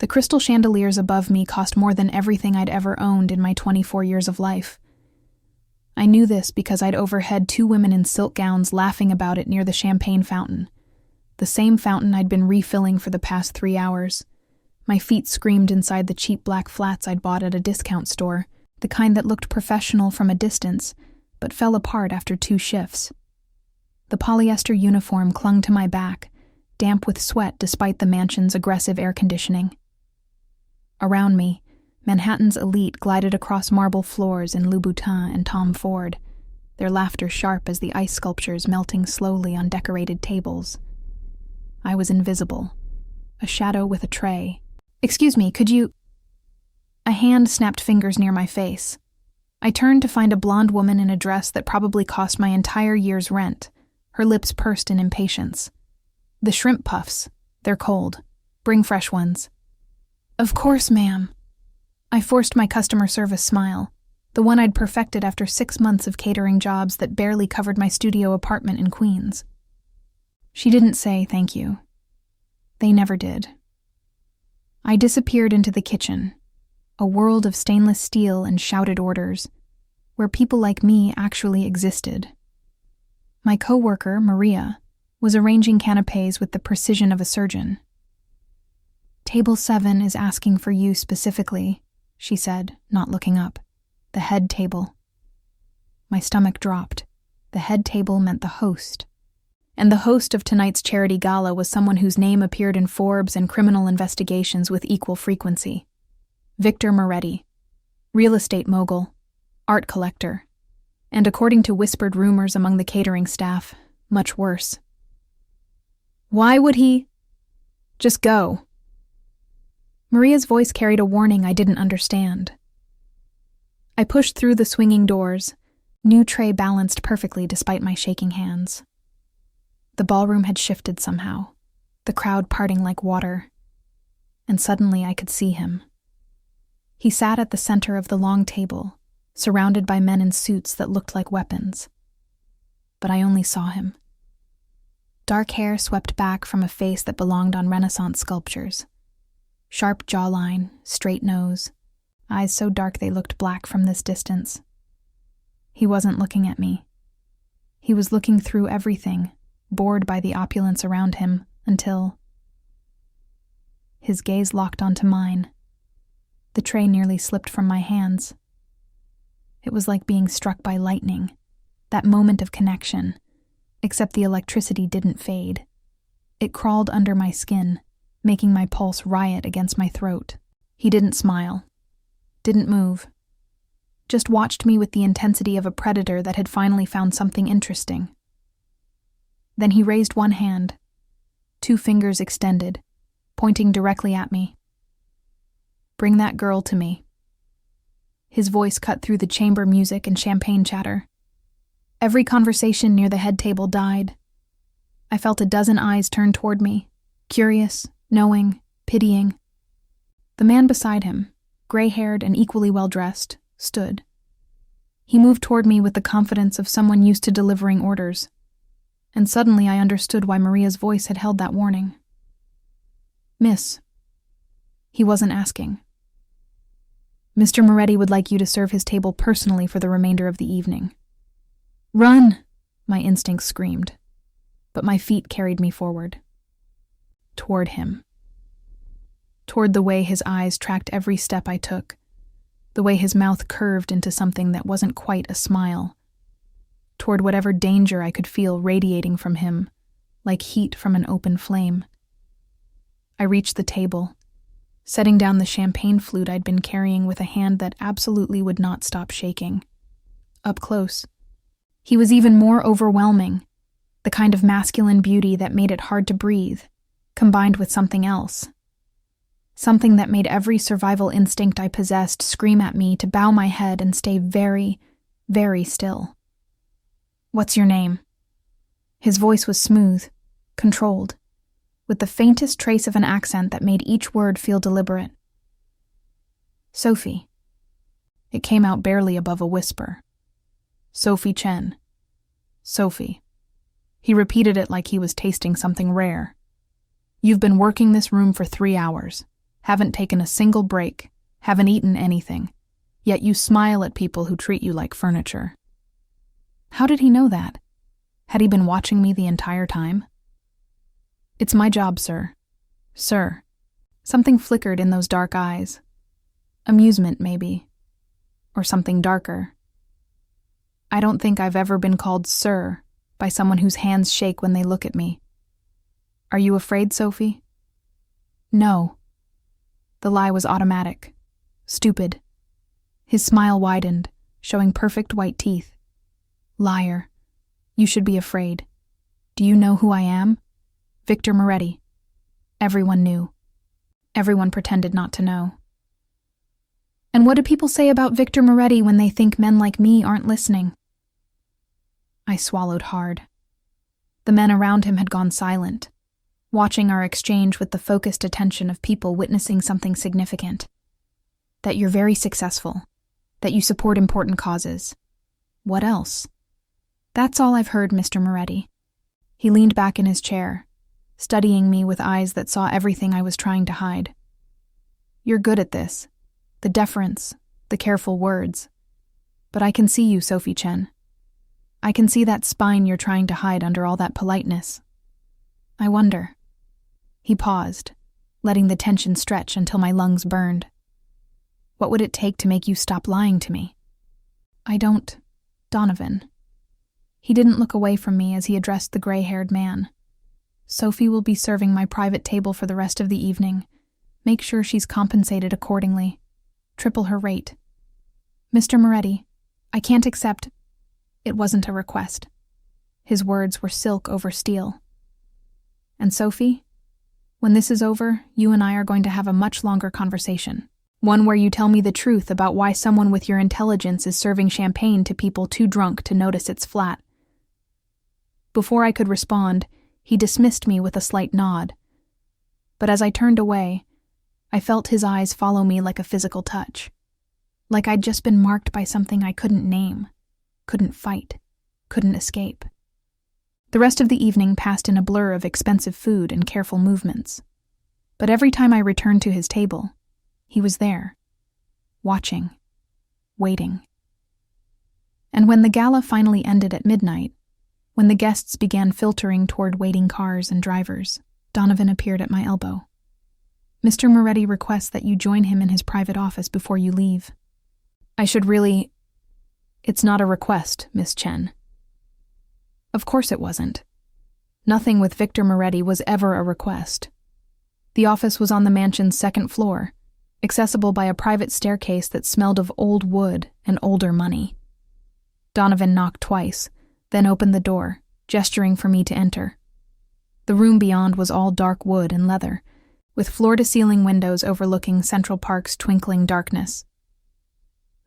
The crystal chandeliers above me cost more than everything I'd ever owned in my 24 years of life. I knew this because I'd overheard 2 women in silk gowns laughing about it near the champagne fountain, the same fountain I'd been refilling for the past 3 hours. My feet screamed inside the cheap black flats I'd bought at a discount store, the kind that looked professional from a distance, but fell apart after 2 shifts. The polyester uniform clung to my back, damp with sweat despite the mansion's aggressive air conditioning. Around me, Manhattan's elite glided across marble floors in Louboutin and Tom Ford, their laughter sharp as the ice sculptures melting slowly on decorated tables. I was invisible, a shadow with a tray. "Excuse me, could you—" A hand snapped fingers near my face. I turned to find a blonde woman in a dress that probably cost my entire year's rent, her lips pursed in impatience. "The shrimp puffs. They're cold. Bring fresh ones." "Of course, ma'am." I forced my customer service smile, the one I'd perfected after 6 months of catering jobs that barely covered my studio apartment in Queens. She didn't say thank you. They never did. I disappeared into the kitchen, a world of stainless steel and shouted orders, where people like me actually existed. My coworker, Maria, was arranging canapés with the precision of a surgeon. "Table 7 is asking for you specifically," she said, not looking up. "The head table." My stomach dropped. The head table meant the host. And the host of tonight's charity gala was someone whose name appeared in Forbes and criminal investigations with equal frequency. Victor Moretti, real estate mogul, art collector, and according to whispered rumors among the catering staff, much worse. "Why would he—" "Just go." Maria's voice carried a warning I didn't understand. I pushed through the swinging doors, new tray balanced perfectly despite my shaking hands. The ballroom had shifted somehow, the crowd parting like water, and suddenly I could see him. He sat at the center of the long table, surrounded by men in suits that looked like weapons. But I only saw him. Dark hair swept back from a face that belonged on Renaissance sculptures. Sharp jawline, straight nose, eyes so dark they looked black from this distance. He wasn't looking at me. He was looking through everything, bored by the opulence around him, until his gaze locked onto mine. The tray nearly slipped from my hands. It was like being struck by lightning, that moment of connection, except the electricity didn't fade. It crawled under my skin, making my pulse riot against my throat. He didn't smile, didn't move, just watched me with the intensity of a predator that had finally found something interesting. Then he raised one hand, 2 fingers extended, pointing directly at me. "Bring that girl to me." His voice cut through the chamber music and champagne chatter. Every conversation near the head table died. I felt a dozen eyes turn toward me, curious, knowing, pitying. The man beside him, gray-haired and equally well-dressed, stood. He moved toward me with the confidence of someone used to delivering orders, and suddenly I understood why Maria's voice had held that warning. "Miss." He wasn't asking. "Mr. Moretti would like you to serve his table personally for the remainder of the evening." "Run!" my instincts screamed, but my feet carried me forward. Toward him. Toward the way his eyes tracked every step I took, the way his mouth curved into something that wasn't quite a smile, toward whatever danger I could feel radiating from him, like heat from an open flame. I reached the table, setting down the champagne flute I'd been carrying with a hand that absolutely would not stop shaking. Up close, he was even more overwhelming, the kind of masculine beauty that made it hard to breathe, combined with something else. Something that made every survival instinct I possessed scream at me to bow my head and stay very, very still. "What's your name?" His voice was smooth, controlled, with the faintest trace of an accent that made each word feel deliberate. "Sophie." It came out barely above a whisper. "Sophie Chen. Sophie." He repeated it like he was tasting something rare. "You've been working this room for 3 hours. haven't taken a single break, haven't eaten anything, yet you smile at people who treat you like furniture. How did he know that? Had he been watching me the entire time? It's my job, sir. Sir. Something flickered in those dark eyes. Amusement, maybe. Or something darker. I don't think I've ever been called sir by someone whose hands shake when they look at me. Are you afraid, Sophie? No. The lie was automatic. Stupid. His smile widened, showing perfect white teeth. Liar. You should be afraid. Do you know who I am? Victor Moretti. Everyone knew. Everyone pretended not to know. And what do people say about Victor Moretti when they think men like me aren't listening? I swallowed hard. The men around him had gone silent, watching our exchange with the focused attention of people witnessing something significant. That you're very successful. That you support important causes. What else? That's all I've heard, Mr. Moretti. He leaned back in his chair, studying me with eyes that saw everything I was trying to hide. You're good at this. The deference, the careful words. But I can see you, Sophie Chen. I can see that spine you're trying to hide under all that politeness. I wonder. He paused, letting the tension stretch until my lungs burned. What would it take to make you stop lying to me? I don't, Donovan. He didn't look away from me as he addressed the gray-haired man. Sophie will be serving my private table for the rest of the evening. Make sure she's compensated accordingly. Triple her rate. Mr. Moretti, I can't accept. It wasn't a request. His words were silk over steel. And Sophie, when this is over, you and I are going to have a much longer conversation. One where you tell me the truth about why someone with your intelligence is serving champagne to people too drunk to notice it's flat. Before I could respond, he dismissed me with a slight nod. But as I turned away, I felt his eyes follow me like a physical touch. Like I'd just been marked by something I couldn't name, couldn't fight, couldn't escape. The rest of the evening passed in a blur of expensive food and careful movements. But every time I returned to his table, he was there, watching, waiting. And when the gala finally ended at midnight, when the guests began filtering toward waiting cars and drivers, Donovan appeared at my elbow. Mr. Moretti requests that you join him in his private office before you leave. I should really... It's not a request, Miss Chen. Of course it wasn't. Nothing with Victor Moretti was ever a request. The office was on the mansion's second floor, accessible by a private staircase that smelled of old wood and older money. Donovan knocked twice, then opened the door, gesturing for me to enter. The room beyond was all dark wood and leather, with floor-to-ceiling windows overlooking Central Park's twinkling darkness.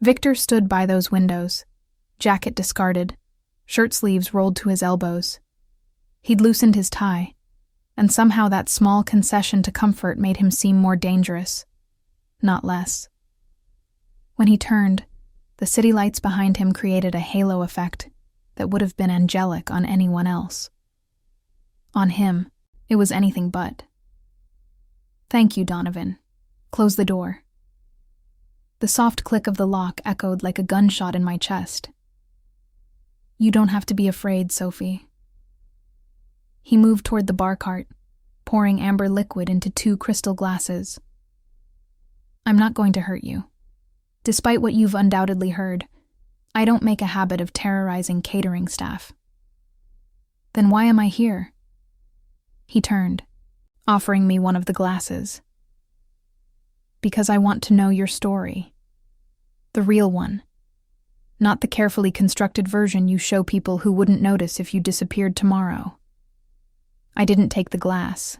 Victor stood by those windows, jacket discarded, shirt sleeves rolled to his elbows. He'd loosened his tie, and somehow that small concession to comfort made him seem more dangerous, not less. When he turned, the city lights behind him created a halo effect that would have been angelic on anyone else. On him, it was anything but. Thank you, Donovan. Close the door. The soft click of the lock echoed like a gunshot in my chest. You don't have to be afraid, Sophie. He moved toward the bar cart, pouring amber liquid into 2 crystal glasses. I'm not going to hurt you. Despite what you've undoubtedly heard, I don't make a habit of terrorizing catering staff. Then why am I here? He turned, offering me one of the glasses. Because I want to know your story. The real one. Not the carefully constructed version you show people who wouldn't notice if you disappeared tomorrow. I didn't take the glass.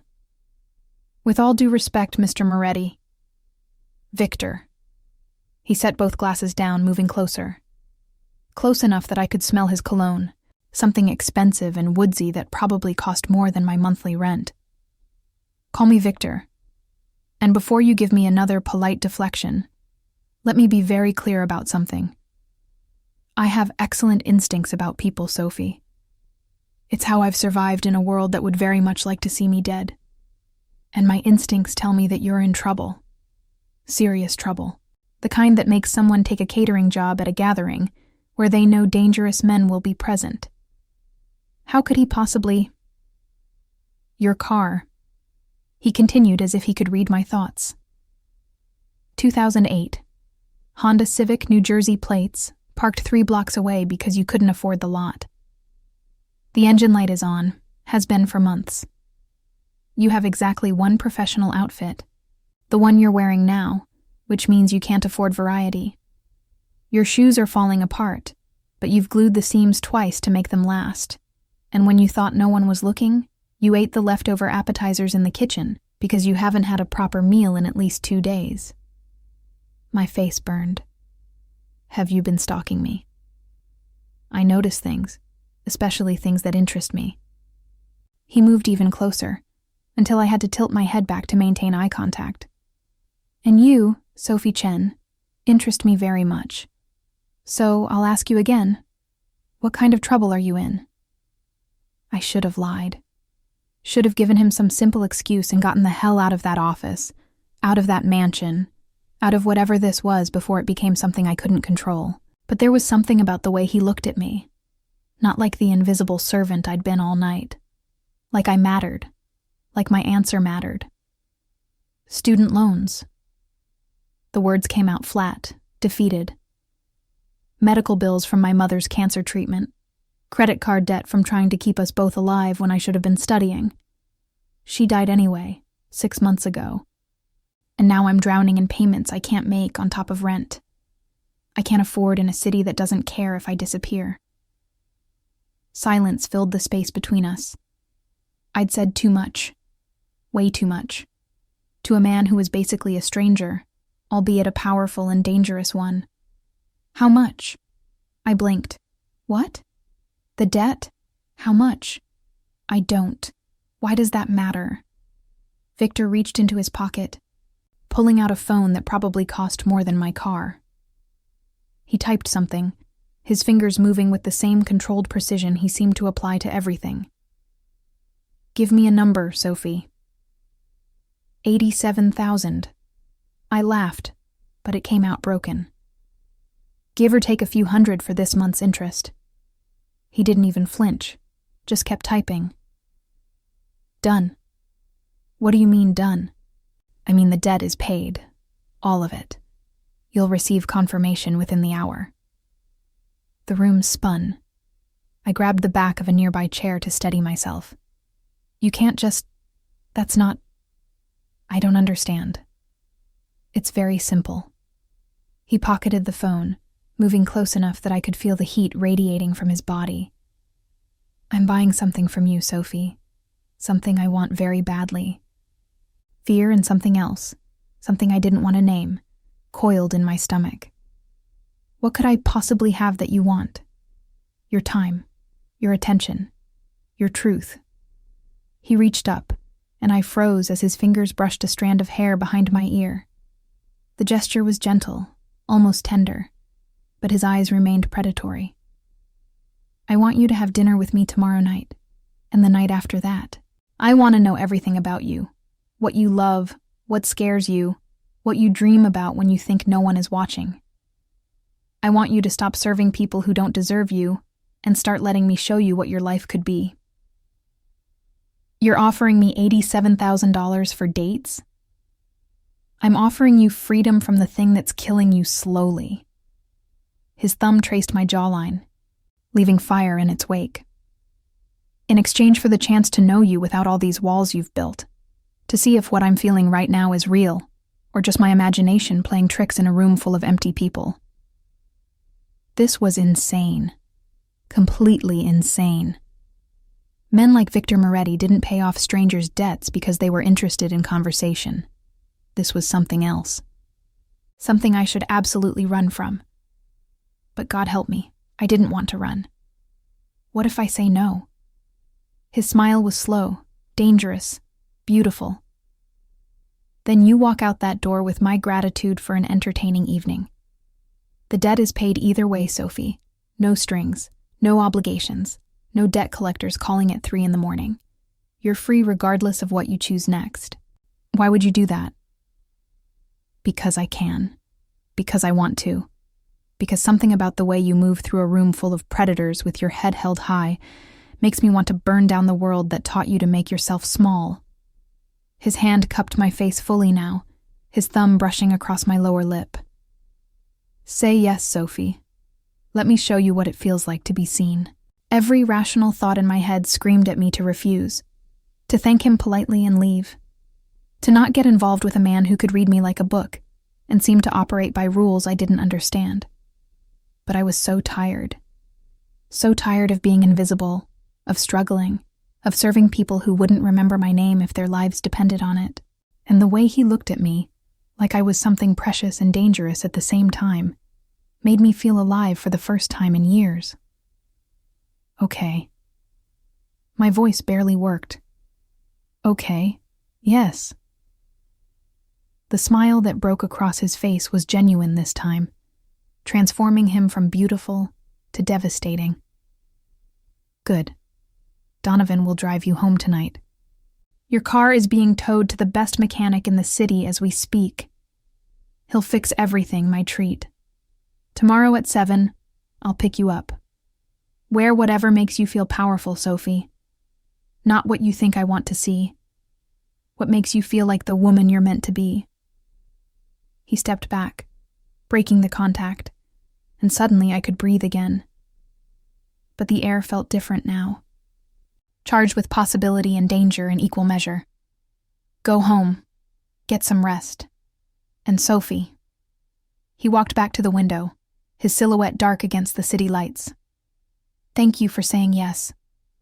With all due respect, Mr. Moretti. Victor. He set both glasses down, moving closer. Close enough that I could smell his cologne, something expensive and woodsy that probably cost more than my monthly rent. Call me Victor. And before you give me another polite deflection, let me be very clear about something. I have excellent instincts about people, Sophie. It's how I've survived in a world that would very much like to see me dead. And my instincts tell me that you're in trouble, Serious trouble. The kind that makes someone take a catering job at a gathering where they know dangerous men will be present. How could he possibly... Your car. He continued as if he could read my thoughts. 2008. Honda Civic, New Jersey plates, parked 3 blocks away because you couldn't afford the lot. The engine light is on, has been for months. You have exactly one professional outfit, the one you're wearing now, which means you can't afford variety. Your shoes are falling apart, but you've glued the seams twice to make them last. And when you thought no one was looking, you ate the leftover appetizers in the kitchen because you haven't had a proper meal in at least 2 days. My face burned. Have you been stalking me? I notice things, especially things that interest me. He moved even closer, until I had to tilt my head back to maintain eye contact. And you, Sophie Chen, interest me very much. So I'll ask you again, what kind of trouble are you in? I should have lied. Should have given him some simple excuse and gotten the hell out of that office, out of that mansion, out of whatever this was before it became something I couldn't control. But there was something about the way he looked at me. Not like the invisible servant I'd been all night. Like I mattered. Like my answer mattered. Student loans. The words came out flat, defeated. Medical bills from my mother's cancer treatment. Credit card debt from trying to keep us both alive when I should have been studying. She died anyway, 6 months ago. And now I'm drowning in payments I can't make on top of rent. I can't afford in a city that doesn't care if I disappear. Silence filled the space between us. I'd said too much. Way too much. To a man who was basically a stranger, albeit a powerful and dangerous one. How much? I blinked. What? The debt? How much? I don't. Why does that matter? Victor reached into his pocket, pulling out a phone that probably cost more than my car. He typed something, his fingers moving with the same controlled precision he seemed to apply to everything. Give me a number, Sophie. 87,000. I laughed, but it came out broken. Give or take a few hundred for this month's interest. He didn't even flinch, just kept typing. Done. What do you mean done? I mean the debt is paid. All of it. You'll receive confirmation within the hour. The room spun. I grabbed the back of a nearby chair to steady myself. You can't just... That's not... I don't understand. It's very simple. He pocketed the phone, moving close enough that I could feel the heat radiating from his body. I'm buying something from you, Sophie. Something I want very badly. Fear and something else, something I didn't want to name, coiled in my stomach. What could I possibly have that you want? Your time, your attention, your truth. He reached up, and I froze as his fingers brushed a strand of hair behind my ear. The gesture was gentle, almost tender, but his eyes remained predatory. I want you to have dinner with me tomorrow night, and the night after that. I want to know everything about you. What you love, what scares you, what you dream about when you think no one is watching. I want you to stop serving people who don't deserve you and start letting me show you what your life could be. You're offering me $87,000 for dates? I'm offering you freedom from the thing that's killing you slowly. His thumb traced my jawline, leaving fire in its wake. In exchange for the chance to know you without all these walls you've built. To see if what I'm feeling right now is real, or just my imagination playing tricks in a room full of empty people. This was insane. Completely insane. Men like Victor Moretti didn't pay off strangers' debts because they were interested in conversation. This was something else. Something I should absolutely run from. But God help me, I didn't want to run. What if I say no? His smile was slow, dangerous, beautiful. Then you walk out that door with my gratitude for an entertaining evening. The debt is paid either way, Sophie. No strings, no obligations, no debt collectors calling at 3 a.m. You're free regardless of what you choose next. Why would you do that? Because I can. Because I want to. Because something about the way you move through a room full of predators with your head held high makes me want to burn down the world that taught you to make yourself small. His hand cupped my face fully now, his thumb brushing across my lower lip. Say yes, Sophie. Let me show you what it feels like to be seen. Every rational thought in my head screamed at me to refuse, to thank him politely and leave, to not get involved with a man who could read me like a book and seemed to operate by rules I didn't understand. But I was so tired of being invisible, of struggling, of serving people who wouldn't remember my name if their lives depended on it. And the way he looked at me, like I was something precious and dangerous at the same time, made me feel alive for the first time in years. Okay. My voice barely worked. Okay, yes. The smile that broke across his face was genuine this time, transforming him from beautiful to devastating. Good. Donovan will drive you home tonight. Your car is being towed to the best mechanic in the city as we speak. He'll fix everything, my treat. Tomorrow at 7, I'll pick you up. Wear whatever makes you feel powerful, Sophie. Not what you think I want to see. What makes you feel like the woman you're meant to be. He stepped back, breaking the contact, and suddenly I could breathe again. But the air felt different now, charged with possibility and danger in equal measure. Go home. Get some rest. And Sophie. He walked back to the window, his silhouette dark against the city lights. Thank you for saying yes.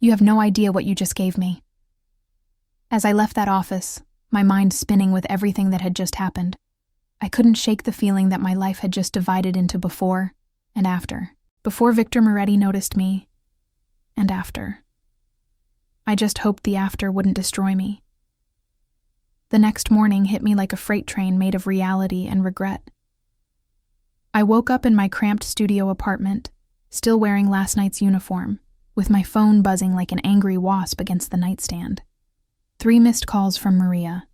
You have no idea what you just gave me. As I left that office, my mind spinning with everything that had just happened, I couldn't shake the feeling that my life had just divided into before and after. Before Victor Moretti noticed me, and after. I just hoped the after wouldn't destroy me. The next morning hit me like a freight train made of reality and regret. I woke up in my cramped studio apartment, still wearing last night's uniform, with my phone buzzing like an angry wasp against the nightstand. 3 missed calls from Maria,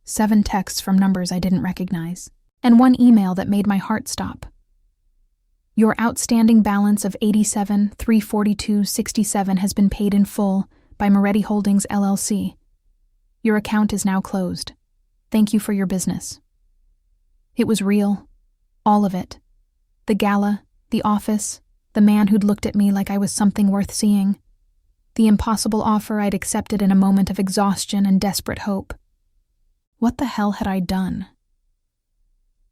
7 texts from numbers I didn't recognize, and 1 email that made my heart stop. Your outstanding balance of $87,342.67 has been paid in full by Moretti Holdings, LLC. Your account is now closed. Thank you for your business. It was real. All of it. The gala, the office, the man who'd looked at me like I was something worth seeing. The impossible offer I'd accepted in a moment of exhaustion and desperate hope. What the hell had I done?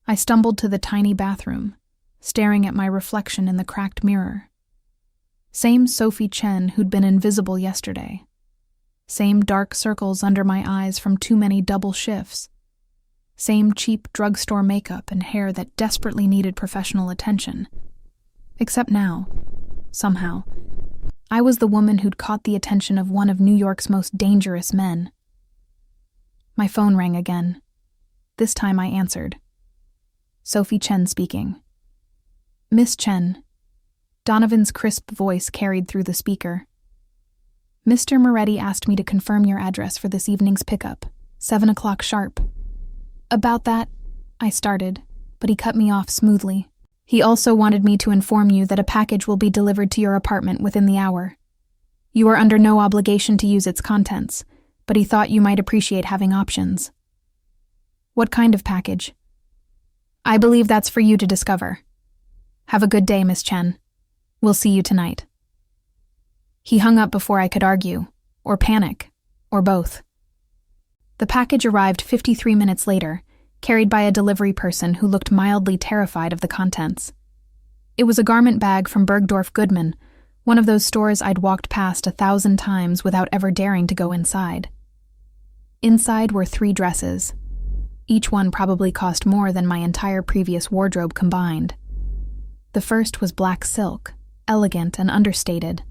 I stumbled to the tiny bathroom, staring at my reflection in the cracked mirror. Same Sophie Chen who'd been invisible yesterday. Same dark circles under my eyes from too many double shifts. Same cheap drugstore makeup and hair that desperately needed professional attention. Except now, somehow, I was the woman who'd caught the attention of one of New York's most dangerous men. My phone rang again. This time I answered. Sophie Chen speaking. Miss Chen. Donovan's crisp voice carried through the speaker. Mr. Moretti asked me to confirm your address for this evening's pickup, 7 o'clock sharp. About that, I started, but he cut me off smoothly. He also wanted me to inform you that a package will be delivered to your apartment within the hour. You are under no obligation to use its contents, but he thought you might appreciate having options. What kind of package? I believe that's for you to discover. Have a good day, Miss Chen. We'll see you tonight. He hung up before I could argue, or panic, or both. The package arrived 53 minutes later, carried by a delivery person who looked mildly terrified of the contents. It was a garment bag from Bergdorf Goodman, one of those stores I'd walked past 1,000 times without ever daring to go inside. Inside were 3 dresses. Each one probably cost more than my entire previous wardrobe combined. The first was black silk, elegant and understated.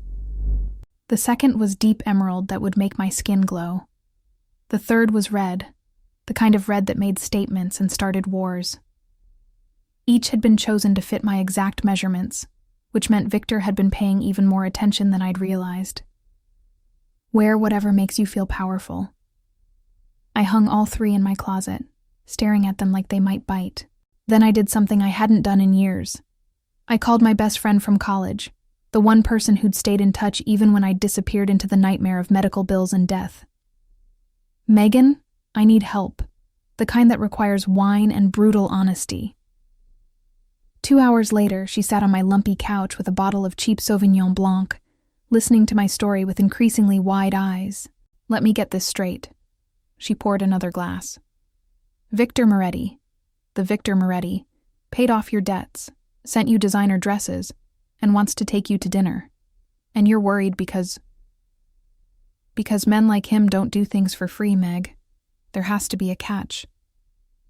The second was deep emerald that would make my skin glow. The third was red, the kind of red that made statements and started wars. Each had been chosen to fit my exact measurements, which meant Victor had been paying even more attention than I'd realized. Wear whatever makes you feel powerful. I hung all 3 in my closet, staring at them like they might bite. Then I did something I hadn't done in years. I called my best friend from college, the one person who'd stayed in touch even when I disappeared into the nightmare of medical bills and death. "Megan, I need help. The kind that requires wine and brutal honesty." 2 hours later, she sat on my lumpy couch with a bottle of cheap Sauvignon Blanc, listening to my story with increasingly wide eyes. "Let me get this straight." She poured another glass. "Victor Moretti, the Victor Moretti, paid off your debts, sent you designer dresses, and wants to take you to dinner. And you're worried because men like him don't do things for free, Meg. There has to be a catch.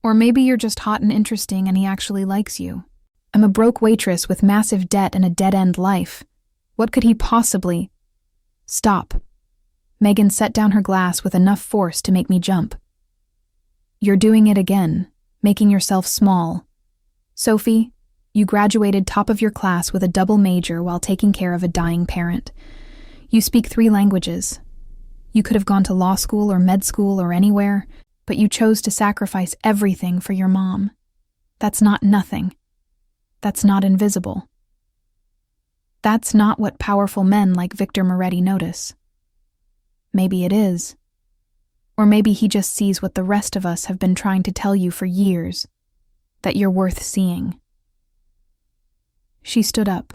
Or maybe you're just hot and interesting and he actually likes you. I'm a broke waitress with massive debt and a dead-end life. What could he possibly—" "Stop." Megan set down her glass with enough force to make me jump. "You're doing it again, making yourself small. Sophie, you graduated top of your class with a double major while taking care of a dying parent. You speak 3 languages. You could have gone to law school or med school or anywhere, but you chose to sacrifice everything for your mom. That's not nothing. That's not invisible. That's not what powerful men like Victor Moretti notice. Maybe it is. Or maybe he just sees what the rest of us have been trying to tell you for years, that you're worth seeing." She stood up,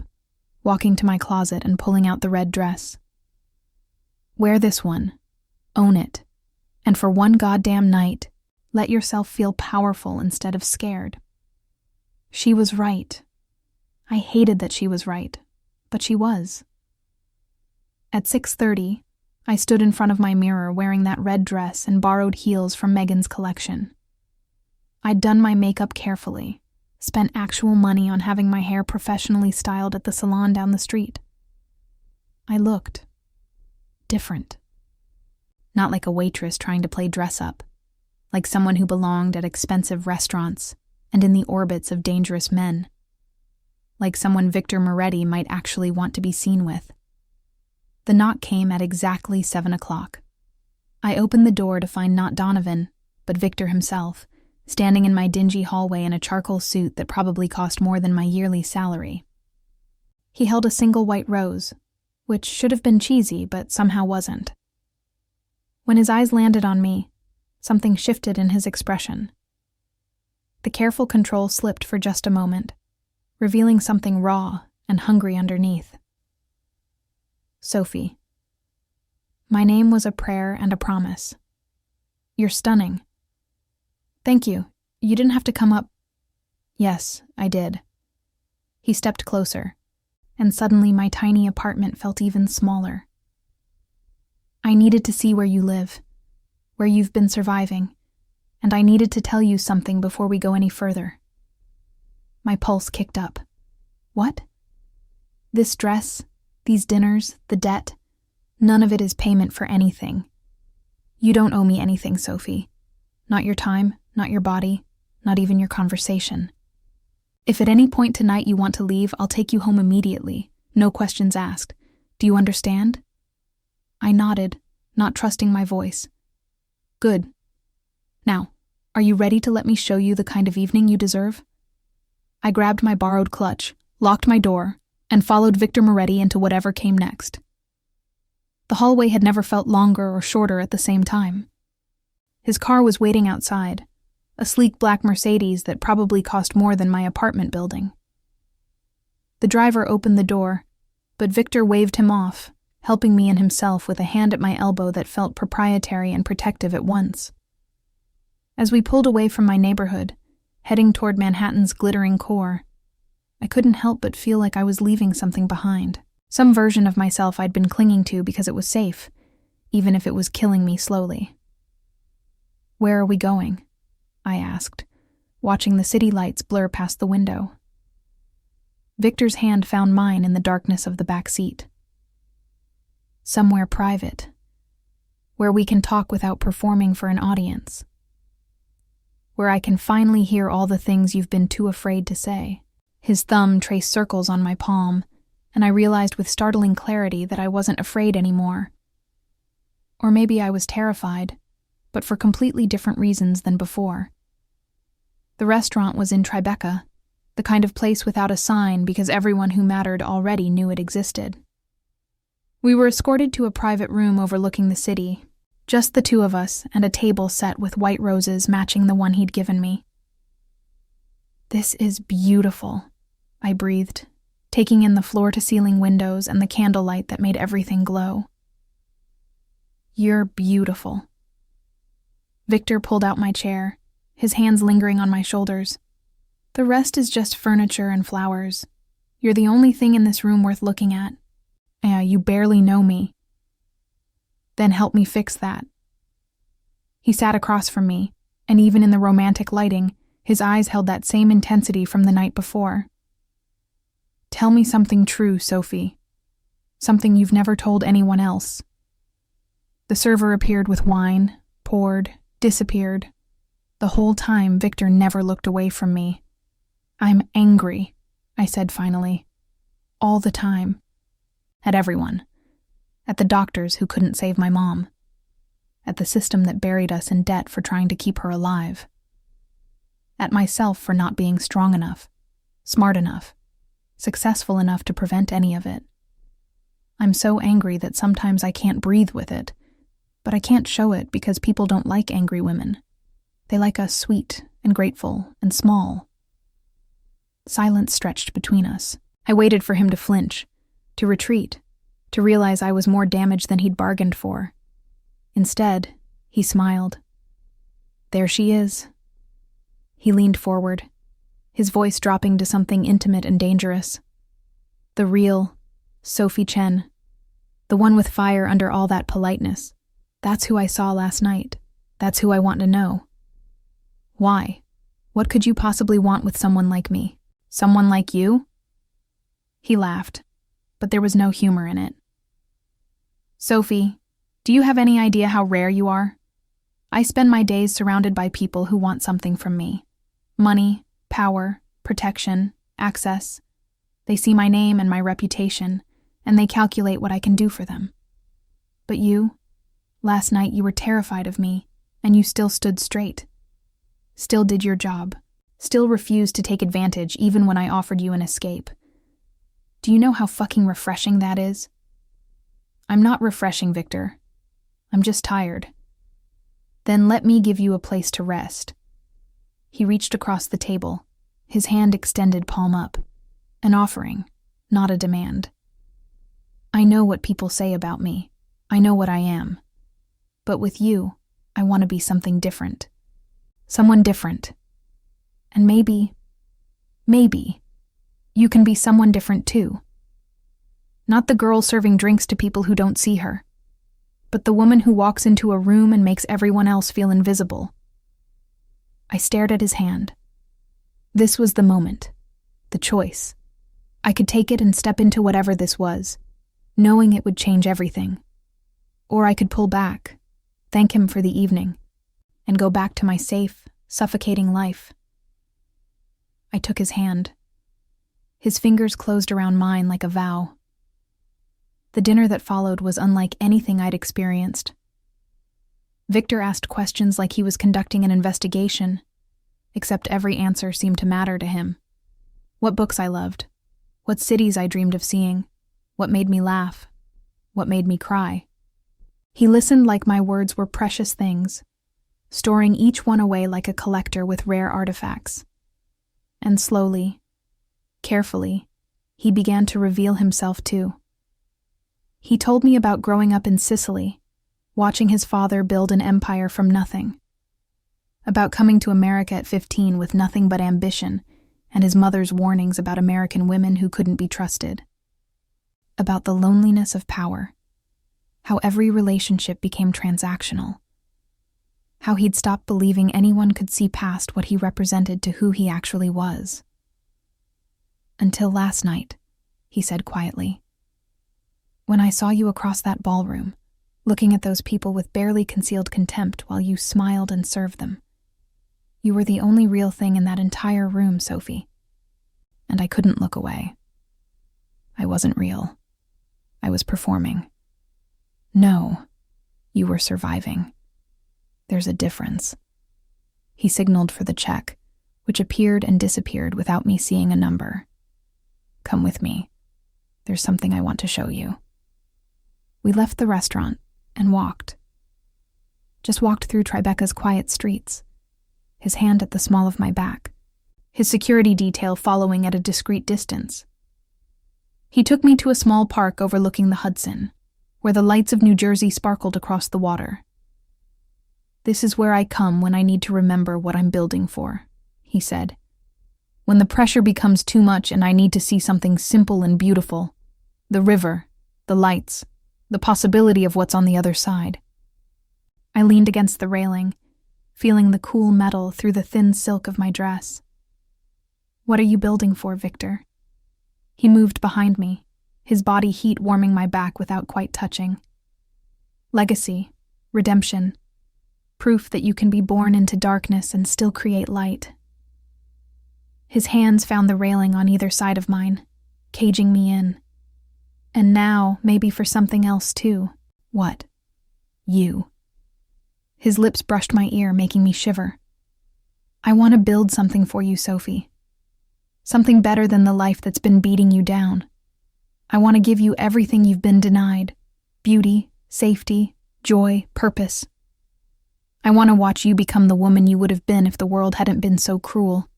walking to my closet and pulling out the red dress. "Wear this one. Own it. And for one goddamn night, let yourself feel powerful instead of scared." She was right. I hated that she was right, but she was. At 6:30, I stood in front of my mirror wearing that red dress and borrowed heels from Megan's collection. I'd done my makeup carefully, spent actual money on having my hair professionally styled at the salon down the street. I looked different. Not like a waitress trying to play dress up, like someone who belonged at expensive restaurants and in the orbits of dangerous men, like someone Victor Moretti might actually want to be seen with. The knock came at exactly 7 o'clock. I opened the door to find not Donovan, but Victor himself, standing in my dingy hallway in a charcoal suit that probably cost more than my yearly salary. He held a single white rose, which should have been cheesy but somehow wasn't. When his eyes landed on me, something shifted in his expression. The careful control slipped for just a moment, revealing something raw and hungry underneath. "Sophie." My name was a prayer and a promise. "You're stunning." "Thank you. You didn't have to come up." "Yes, I did." He stepped closer, and suddenly my tiny apartment felt even smaller. "I needed to see where you live, where you've been surviving, and I needed to tell you something before we go any further." My pulse kicked up. "What?" "This dress, these dinners, the debt, none of it is payment for anything. You don't owe me anything, Sophie. Not your time, not your body, not even your conversation. If at any point tonight you want to leave, I'll take you home immediately, no questions asked. Do you understand?" I nodded, not trusting my voice. "Good. Now, are you ready to let me show you the kind of evening you deserve?" I grabbed my borrowed clutch, locked my door, and followed Victor Moretti into whatever came next. The hallway had never felt longer or shorter at the same time. His car was waiting outside, a sleek black Mercedes that probably cost more than my apartment building. The driver opened the door, but Victor waved him off, helping me and himself with a hand at my elbow that felt proprietary and protective at once. As we pulled away from my neighborhood, heading toward Manhattan's glittering core, I couldn't help but feel like I was leaving something behind. Some version of myself I'd been clinging to because it was safe, even if it was killing me slowly. "Where are we going?" I asked, watching the city lights blur past the window. Victor's hand found mine in the darkness of the back seat. "Somewhere private, where we can talk without performing for an audience. Where I can finally hear all the things you've been too afraid to say." His thumb traced circles on my palm, and I realized with startling clarity that I wasn't afraid anymore. Or maybe I was terrified, but for completely different reasons than before. The restaurant was in Tribeca, the kind of place without a sign because everyone who mattered already knew it existed. We were escorted to a private room overlooking the city, just the two of us and a table set with white roses matching the one he'd given me. "This is beautiful," I breathed, taking in the floor-to-ceiling windows and the candlelight that made everything glow. "You're beautiful." Victor pulled out my chair, his hands lingering on my shoulders. "The rest is just furniture and flowers. You're the only thing in this room worth looking at. You barely know me." "Then help me fix that." He sat across from me, and even in the romantic lighting, his eyes held that same intensity from the night before. "Tell me something true, Sophie. Something you've never told anyone else." The server appeared with wine, poured, disappeared. The whole time, Victor never looked away from me. "I'm angry," I said finally. "All the time. At everyone. At the doctors who couldn't save my mom. At the system that buried us in debt for trying to keep her alive. At myself for not being strong enough, smart enough, successful enough to prevent any of it. I'm so angry that sometimes I can't breathe with it, but I can't show it because people don't like angry women. They like us sweet and grateful and small." Silence stretched between us. I waited for him to flinch, to retreat, to realize I was more damaged than he'd bargained for. Instead, he smiled. "There she is." He leaned forward, his voice dropping to something intimate and dangerous. "The real Sophie Chen, the one with fire under all that politeness. That's who I saw last night. That's who I want to know." "Why? What could you possibly want with someone like me? Someone like you?" He laughed, but there was no humor in it. "Sophie, do you have any idea how rare you are? I spend my days surrounded by people who want something from me. Money, power, protection, access. They see my name and my reputation, and they calculate what I can do for them. But you, last night you were terrified of me, and you still stood straight. Still did your job. Still refused to take advantage even when I offered you an escape. Do you know how fucking refreshing that is?" "I'm not refreshing, Victor. I'm just tired." "Then let me give you a place to rest." He reached across the table, his hand extended palm up. An offering, not a demand. "I know what people say about me. I know what I am. But with you, I want to be something different. Someone different. And maybe, you can be someone different too. Not the girl serving drinks to people who don't see her, but the woman who walks into a room and makes everyone else feel invisible." I stared at his hand. This was the moment, the choice. I could take it and step into whatever this was, knowing it would change everything. Or I could pull back, thank him for the evening, and go back to my safe, suffocating life. I took his hand. His fingers closed around mine like a vow. The dinner that followed was unlike anything I'd experienced. Victor asked questions like he was conducting an investigation, except every answer seemed to matter to him. What books I loved, what cities I dreamed of seeing, what made me laugh, what made me cry. He listened like my words were precious things, storing each one away like a collector with rare artifacts. And slowly, carefully, he began to reveal himself too. He told me about growing up in Sicily, watching his father build an empire from nothing. About coming to America at 15 with nothing but ambition, and his mother's warnings about American women who couldn't be trusted. About the loneliness of power, how every relationship became transactional. How he'd stopped believing anyone could see past what he represented to who he actually was. "Until last night," he said quietly. "When I saw you across that ballroom, looking at those people with barely concealed contempt while you smiled and served them. You were the only real thing in that entire room, Sophie. And I couldn't look away. I wasn't real. I was performing. No, you were surviving. There's a difference." He signaled for the check, which appeared and disappeared without me seeing a number. "Come with me. There's something I want to show you." We left the restaurant and walked. Just walked through Tribeca's quiet streets, his hand at the small of my back, his security detail following at a discreet distance. He took me to a small park overlooking the Hudson, where the lights of New Jersey sparkled across the water. "This is where I come when I need to remember what I'm building for," he said. "When the pressure becomes too much and I need to see something simple and beautiful. The river, the lights, the possibility of what's on the other side." I leaned against the railing, feeling the cool metal through the thin silk of my dress. "What are you building for, Victor?" He moved behind me, his body heat warming my back without quite touching. "Legacy, redemption, proof that you can be born into darkness and still create light." His hands found the railing on either side of mine, caging me in. And now, maybe for something else too. What? You. His lips brushed my ear, making me shiver. "I want to build something for you, Sophie. Something better than the life that's been beating you down. I want to give you everything you've been denied. Beauty, safety, joy, purpose. I want to watch you become the woman you would have been if the world hadn't been so cruel."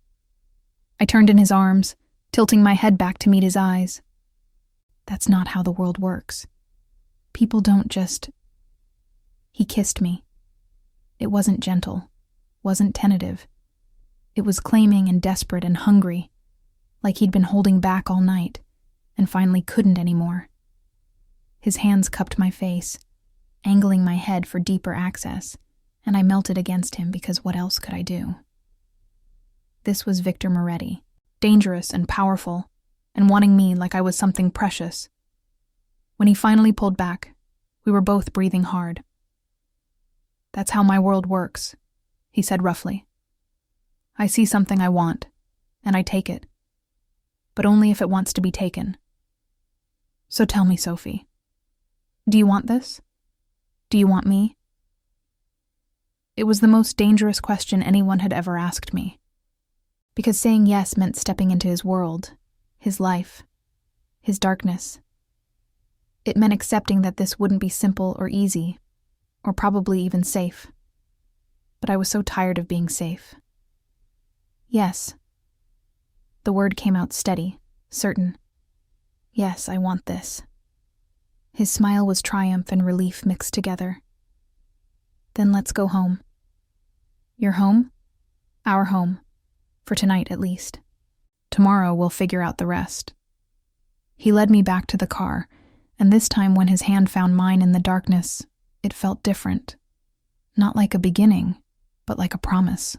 I turned in his arms, tilting my head back to meet his eyes. "That's not how the world works. People don't just..." He kissed me. It wasn't gentle, wasn't tentative. It was claiming and desperate and hungry, like he'd been holding back all night, and finally couldn't anymore. His hands cupped my face, angling my head for deeper access, and I melted against him because what else could I do? This was Victor Moretti, dangerous and powerful, and wanting me like I was something precious. When he finally pulled back, we were both breathing hard. "That's how my world works," he said roughly. "I see something I want, and I take it. But only if it wants to be taken. So tell me, Sophie, do you want this? Do you want me?" It was the most dangerous question anyone had ever asked me, because saying yes meant stepping into his world, his life, his darkness. It meant accepting that this wouldn't be simple or easy, or probably even safe. But I was so tired of being safe. "Yes." The word came out steady, certain. "Yes, I want this." His smile was triumph and relief mixed together. "Then let's go home." "Your home?" "Our home. For tonight, at least. Tomorrow we'll figure out the rest." He led me back to the car, and this time when his hand found mine in the darkness, it felt different. Not like a beginning, but like a promise.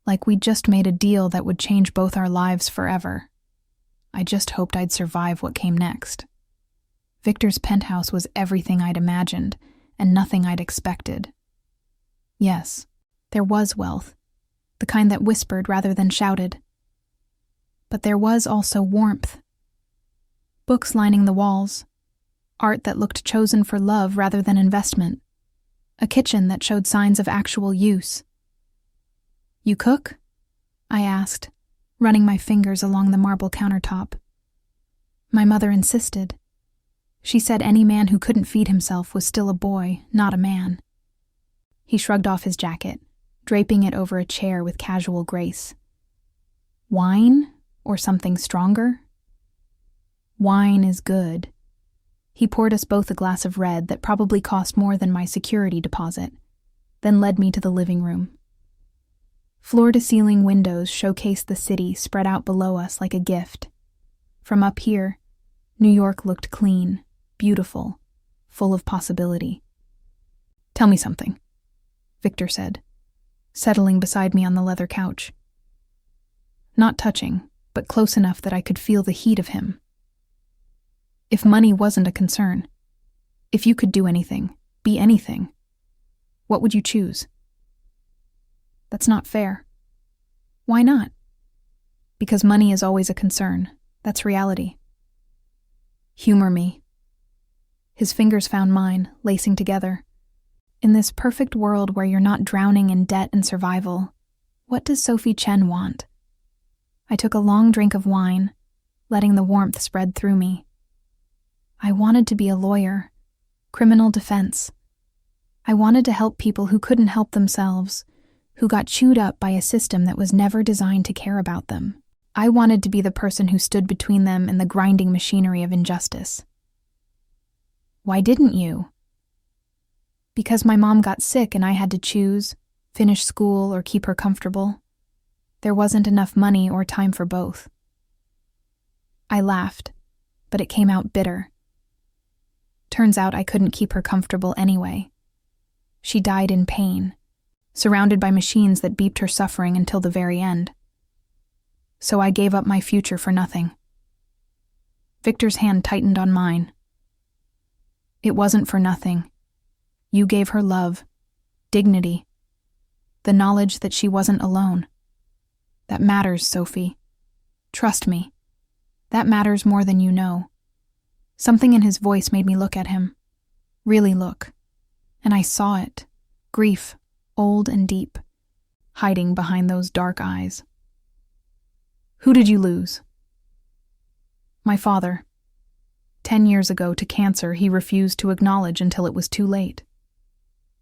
Like we'd just made a deal that would change both our lives forever. I just hoped I'd survive what came next. Victor's penthouse was everything I'd imagined, and nothing I'd expected. Yes, there was wealth, the kind that whispered rather than shouted. But there was also warmth. Books lining the walls, art that looked chosen for love rather than investment, a kitchen that showed signs of actual use. "You cook?" I asked, running my fingers along the marble countertop. My mother insisted. She said any man who couldn't feed himself was still a boy, not a man. He shrugged off his jacket, draping it over a chair with casual grace. "Wine? Or something stronger?" "Wine is good." He poured us both a glass of red that probably cost more than my security deposit, then led me to the living room. Floor-to-ceiling windows showcased the city spread out below us like a gift. From up here, New York looked clean, beautiful, full of possibility. "Tell me something," Victor said, settling beside me on the leather couch. Not touching, but close enough that I could feel the heat of him. "If money wasn't a concern, if you could do anything, be anything, what would you choose?" "That's not fair." "Why not?" "Because money is always a concern. That's reality." "Humor me." His fingers found mine, lacing together. "In this perfect world where you're not drowning in debt and survival, What does Sophie Chen want? I took a long drink of wine, letting the warmth spread through me. I wanted to be a lawyer, criminal defense. I wanted to help people who couldn't help themselves, who got chewed up by a system that was never designed to care about them. I wanted to be the person who stood between them and the grinding machinery of injustice. Why didn't you? Because my mom got sick and I had to choose, finish school or keep her comfortable. There wasn't enough money or time for both. I laughed, but it came out bitter. Turns out I couldn't keep her comfortable anyway. She died in pain, surrounded by machines that beeped her suffering until the very end. So I gave up my future for nothing. Victor's hand tightened on mine. It wasn't for nothing. You gave her love, dignity, the knowledge that she wasn't alone. That matters, Sophie. Trust me. That matters more than you know. Something in his voice made me look at him. Really look. And I saw it. Grief, old and deep, hiding behind those dark eyes. Who did you lose? My father. 10 years ago, to cancer, he refused to acknowledge until it was too late.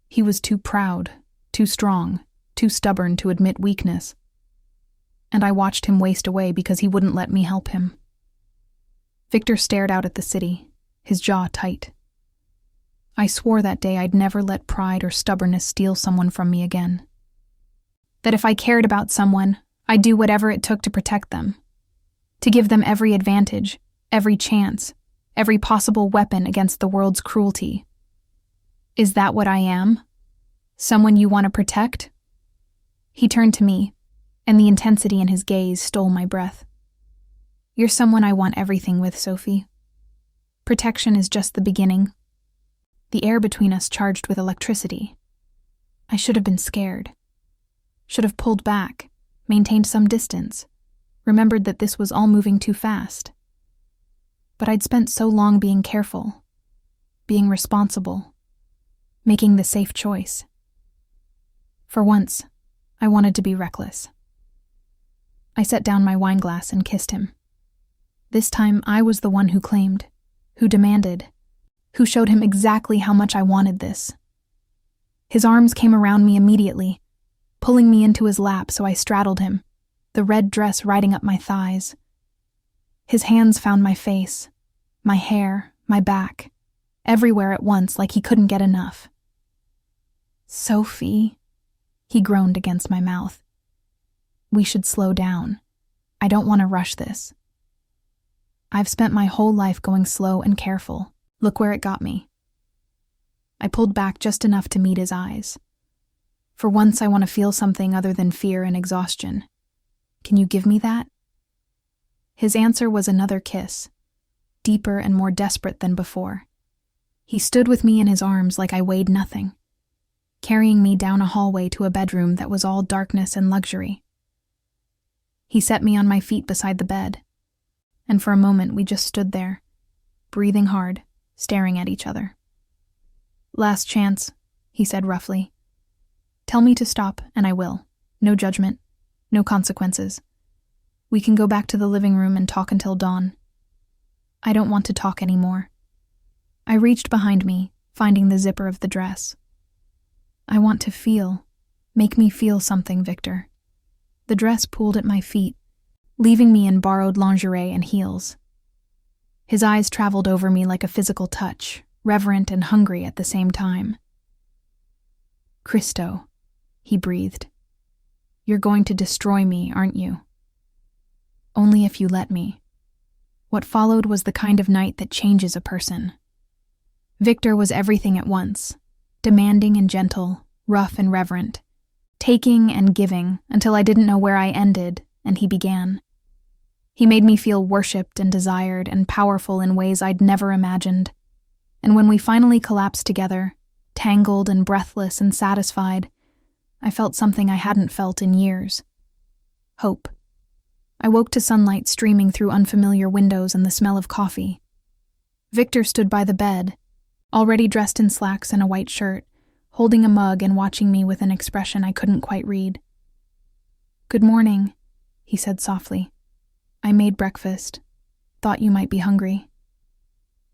He was too proud, too strong, too stubborn to admit weakness. And I watched him waste away because he wouldn't let me help him. Victor stared out at the city, his jaw tight. I swore that day I'd never let pride or stubbornness steal someone from me again. That if I cared about someone, I'd do whatever it took to protect them. To give them every advantage, every chance, every possible weapon against the world's cruelty. Is that what I am? Someone you want to protect? He turned to me, and the intensity in his gaze stole my breath. You're someone I want everything with, Sophie. Protection is just the beginning. The air between us charged with electricity. I should have been scared. Should have pulled back, maintained some distance, remembered that this was all moving too fast. But I'd spent so long being careful, being responsible, making the safe choice. For once, I wanted to be reckless. I set down my wine glass and kissed him. This time I was the one who claimed, who demanded, who showed him exactly how much I wanted this. His arms came around me immediately, pulling me into his lap so I straddled him, the red dress riding up my thighs. His hands found my face, my hair, my back, everywhere at once like he couldn't get enough. Sophie, he groaned against my mouth. We should slow down. I don't want to rush this. I've spent my whole life going slow and careful. Look where it got me. I pulled back just enough to meet his eyes. For once I want to feel something other than fear and exhaustion. Can you give me that? His answer was another kiss, deeper and more desperate than before. He stood with me in his arms like I weighed nothing, carrying me down a hallway to a bedroom that was all darkness and luxury. He set me on my feet beside the bed, and for a moment we just stood there, breathing hard, staring at each other. Last chance, he said roughly. Tell me to stop, and I will. No judgment, no consequences. We can go back to the living room and talk until dawn. I don't want to talk anymore. I reached behind me, finding the zipper of the dress. I want to feel. Make me feel something, Victor. The dress pulled at my feet, leaving me in borrowed lingerie and heels. His eyes traveled over me like a physical touch, reverent and hungry at the same time. Christo, he breathed. You're going to destroy me, aren't you? Only if you let me. What followed was the kind of night that changes a person. Victor was everything at once, demanding and gentle, rough and reverent, taking and giving until I didn't know where I ended and he began. He made me feel worshipped and desired and powerful in ways I'd never imagined. And when we finally collapsed together, tangled and breathless and satisfied, I felt something I hadn't felt in years. Hope. I woke to sunlight streaming through unfamiliar windows and the smell of coffee. Victor stood by the bed, already dressed in slacks and a white shirt, holding a mug and watching me with an expression I couldn't quite read. Good morning, he said softly. I made breakfast. Thought you might be hungry.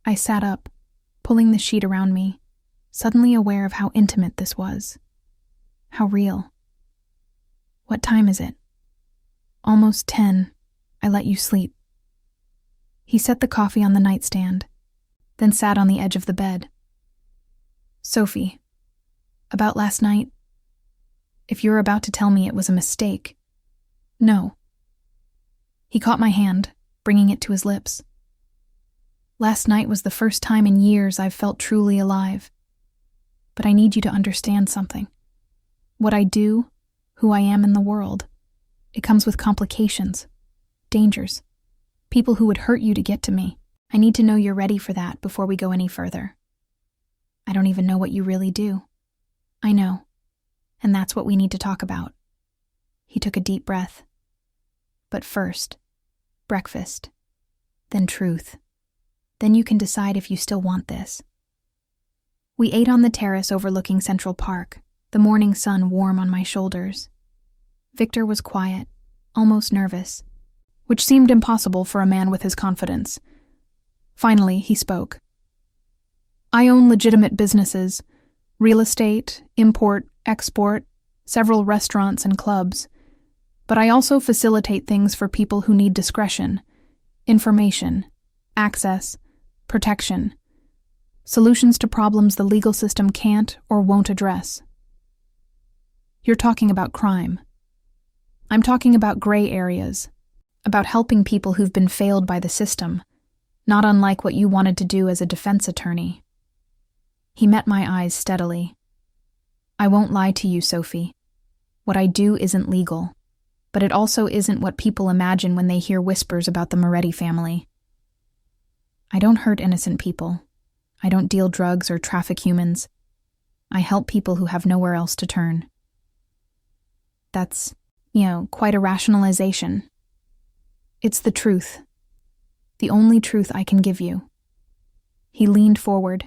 I sat up, pulling the sheet around me, suddenly aware of how intimate this was. How real. What time is it? Almost 10. I let you sleep. He set the coffee on the nightstand, then sat on the edge of the bed. Sophie, about last night, if you're about to tell me it was a mistake, no. He caught my hand, bringing it to his lips. Last night was the first time in years I've felt truly alive. But I need you to understand something. What I do, who I am in the world, it comes with complications, dangers, people who would hurt you to get to me. I need to know you're ready for that before we go any further. I don't even know what you really do. I know, and that's what we need to talk about. He took a deep breath. But first, breakfast, then truth. Then you can decide if you still want this. We ate on the terrace overlooking Central Park, the morning sun warm on my shoulders. Victor was quiet, almost nervous, which seemed impossible for a man with his confidence. Finally, he spoke. I own legitimate businesses, real estate, import, export, several restaurants and clubs. But I also facilitate things for people who need discretion, information, access, protection, solutions to problems the legal system can't or won't address. You're talking about crime. I'm talking about gray areas, about helping people who've been failed by the system, not unlike what you wanted to do as a defense attorney. He met my eyes steadily. I won't lie to you, Sophie. What I do isn't legal. But it also isn't what people imagine when they hear whispers about the Moretti family. I don't hurt innocent people. I don't deal drugs or traffic humans. I help people who have nowhere else to turn. That's, quite a rationalization. It's the truth. The only truth I can give you. He leaned forward,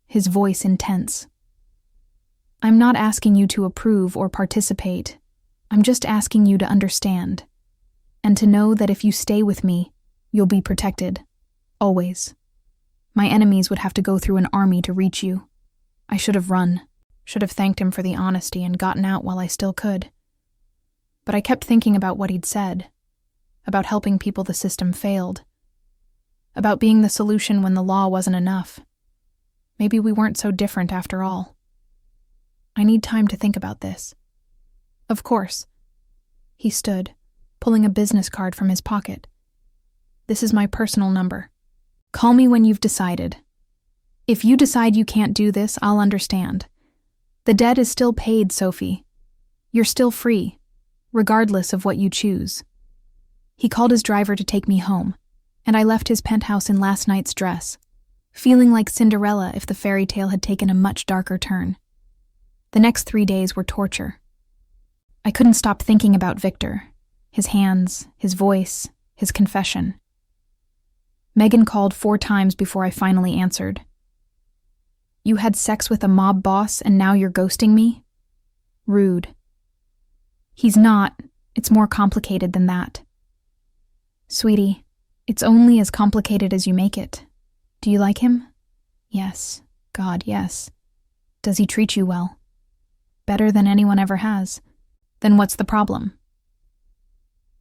his voice intense. I'm not asking you to approve or participate. I'm just asking you to understand, and to know that if you stay with me, you'll be protected. Always. My enemies would have to go through an army to reach you. I should have run, should have thanked him for the honesty and gotten out while I still could. But I kept thinking about what he'd said, about helping people the system failed, about being the solution when the law wasn't enough. Maybe we weren't so different after all. I need time to think about this. Of course. He stood, pulling a business card from his pocket. This is my personal number. Call me when you've decided. If you decide you can't do this, I'll understand. The debt is still paid, Sophie. You're still free, regardless of what you choose. He called his driver to take me home, and I left his penthouse in last night's dress, feeling like Cinderella if the fairy tale had taken a much darker turn. The next 3 days were torture. I couldn't stop thinking about Victor, his hands, his voice, his confession. Megan called 4 times before I finally answered. You had sex with a mob boss and now you're ghosting me? Rude. He's not. It's more complicated than that. Sweetie, it's only as complicated as you make it. Do you like him? Yes. God, yes. Does he treat you well? Better than anyone ever has. Then what's the problem?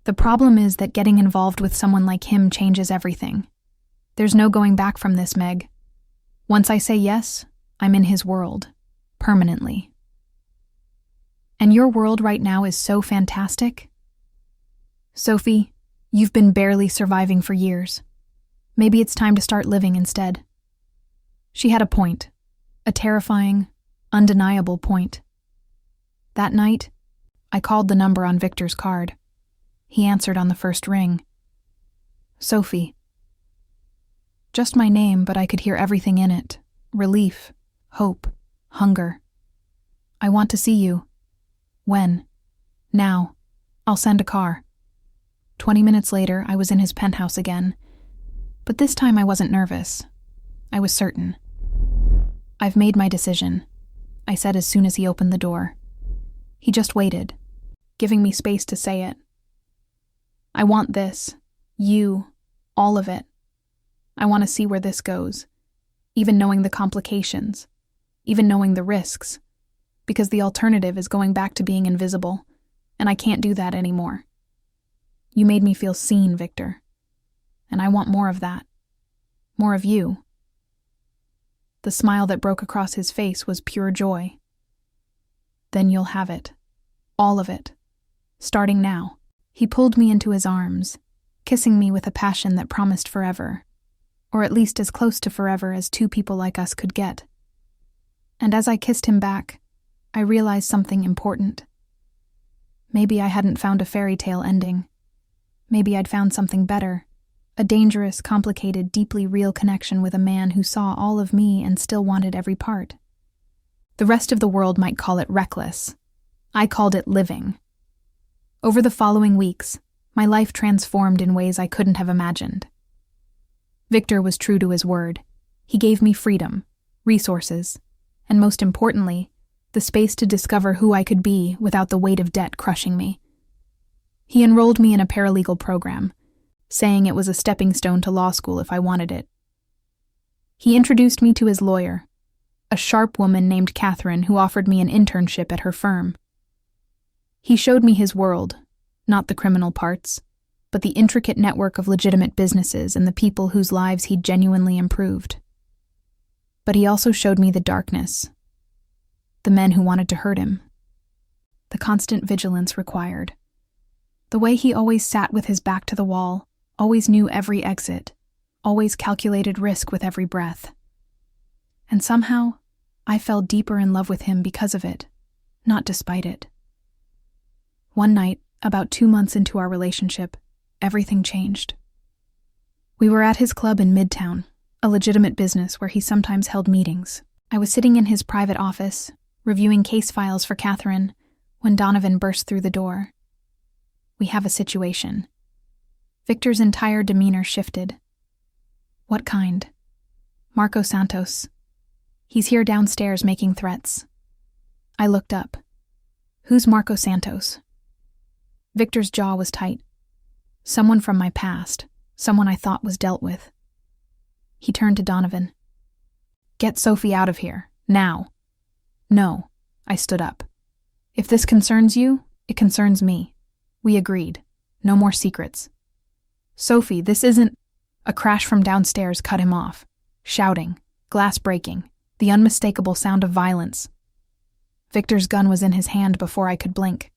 The problem is that getting involved with someone like him changes everything. There's no going back from this, Meg. Once I say yes, I'm in his world. Permanently. And your world right now is so fantastic. Sophie, you've been barely surviving for years. Maybe it's time to start living instead. She had a point. A terrifying, undeniable point. That night, I called the number on Victor's card. He answered on the first ring. Sophie. Just my name, but I could hear everything in it. Relief, hope, hunger. I want to see you. When? Now. I'll send a car. 20 minutes later, I was in his penthouse again. But this time I wasn't nervous. I was certain. I've made my decision, I said as soon as he opened the door. He just waited. giving me space to say it. I want this. You. All of it. I want to see where this goes. Even knowing the complications. Even knowing the risks. Because the alternative is going back to being invisible, and I can't do that anymore. You made me feel seen, Victor. And I want more of that. More of you. The smile that broke across his face was pure joy. Then you'll have it. All of it. Starting now. He pulled me into his arms, kissing me with a passion that promised forever, or at least as close to forever as two people like us could get. And as I kissed him back, I realized something important. Maybe I hadn't found a fairy tale ending. Maybe I'd found something better, a dangerous, complicated, deeply real connection with a man who saw all of me and still wanted every part. The rest of the world might call it reckless. I called it living. Over the following weeks, my life transformed in ways I couldn't have imagined. Victor was true to his word. He gave me freedom, resources, and most importantly, the space to discover who I could be without the weight of debt crushing me. He enrolled me in a paralegal program, saying it was a stepping stone to law school if I wanted it. He introduced me to his lawyer, a sharp woman named Catherine who offered me an internship at her firm. He showed me his world, not the criminal parts, but the intricate network of legitimate businesses and the people whose lives he'd genuinely improved. But he also showed me the darkness, the men who wanted to hurt him, the constant vigilance required, the way he always sat with his back to the wall, always knew every exit, always calculated risk with every breath. And somehow, I fell deeper in love with him because of it, not despite it. One night, about 2 months into our relationship, everything changed. We were at his club in Midtown, a legitimate business where he sometimes held meetings. I was sitting in his private office, reviewing case files for Catherine, when Donovan burst through the door. We have a situation. Victor's entire demeanor shifted. What kind? Marco Santos. He's here downstairs making threats. I looked up. Who's Marco Santos? Victor's jaw was tight. Someone from my past, someone I thought was dealt with. He turned to Donovan. Get Sophie out of here, now. No, I stood up. If this concerns you, it concerns me. We agreed. No more secrets. Sophie, this isn't... A crash from downstairs cut him off. Shouting, glass breaking, the unmistakable sound of violence. Victor's gun was in his hand before I could blink.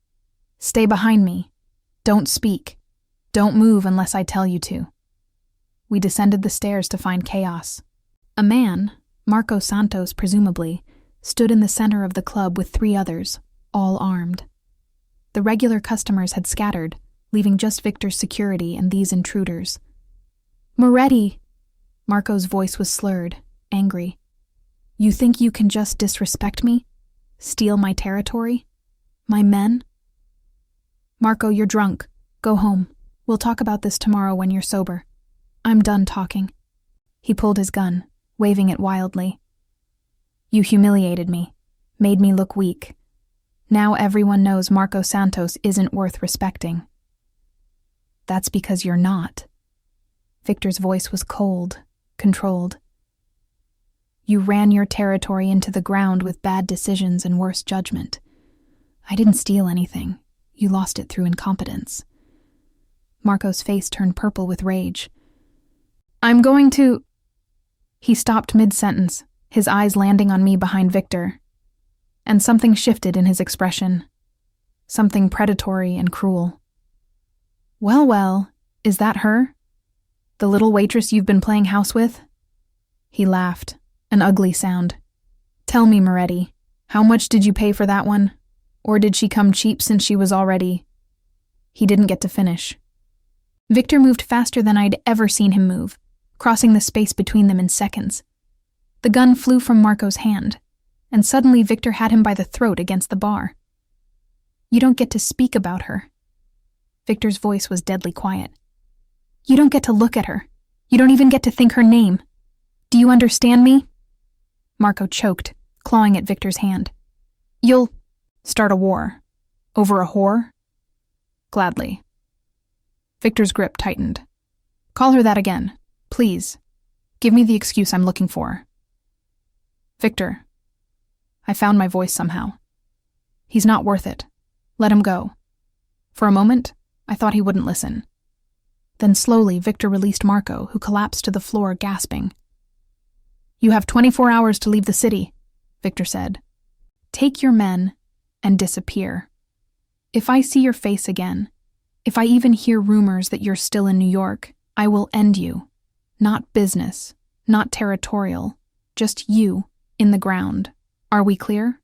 Stay behind me. Don't speak. Don't move unless I tell you to. We descended the stairs to find chaos. A man, Marco Santos presumably, stood in the center of the club with 3 others, all armed. The regular customers had scattered, leaving just Victor's security and these intruders. Moretti! Marco's voice was slurred, angry. You think you can just disrespect me? Steal my territory? My men? Marco, you're drunk. Go home. We'll talk about this tomorrow when you're sober. I'm done talking. He pulled his gun, waving it wildly. You humiliated me, made me look weak. Now everyone knows Marco Santos isn't worth respecting. That's because you're not. Victor's voice was cold, controlled. You ran your territory into the ground with bad decisions and worse judgment. I didn't steal anything. You lost it through incompetence. Marco's face turned purple with rage. I'm going to... He stopped mid-sentence, his eyes landing on me behind Victor. And something shifted in his expression. Something predatory and cruel. Well, is that her? The little waitress you've been playing house with? He laughed, an ugly sound. Tell me, Moretti, how much did you pay for that one? Or did she come cheap since she was already... He didn't get to finish. Victor moved faster than I'd ever seen him move, crossing the space between them in seconds. The gun flew from Marco's hand, and suddenly Victor had him by the throat against the bar. You don't get to speak about her. Victor's voice was deadly quiet. You don't get to look at her. You don't even get to think her name. Do you understand me? Marco choked, clawing at Victor's hand. You'll... Start a war. Over a whore? Gladly. Victor's grip tightened. Call her that again, please. Give me the excuse I'm looking for. Victor. I found my voice somehow. He's not worth it. Let him go. For a moment, I thought he wouldn't listen. Then slowly, Victor released Marco, who collapsed to the floor, gasping. You have 24 hours to leave the city, Victor said. Take your men and disappear. If I see your face again, if I even hear rumors that you're still in New York, I will end you. Not business, not territorial, just you in the ground. Are we clear?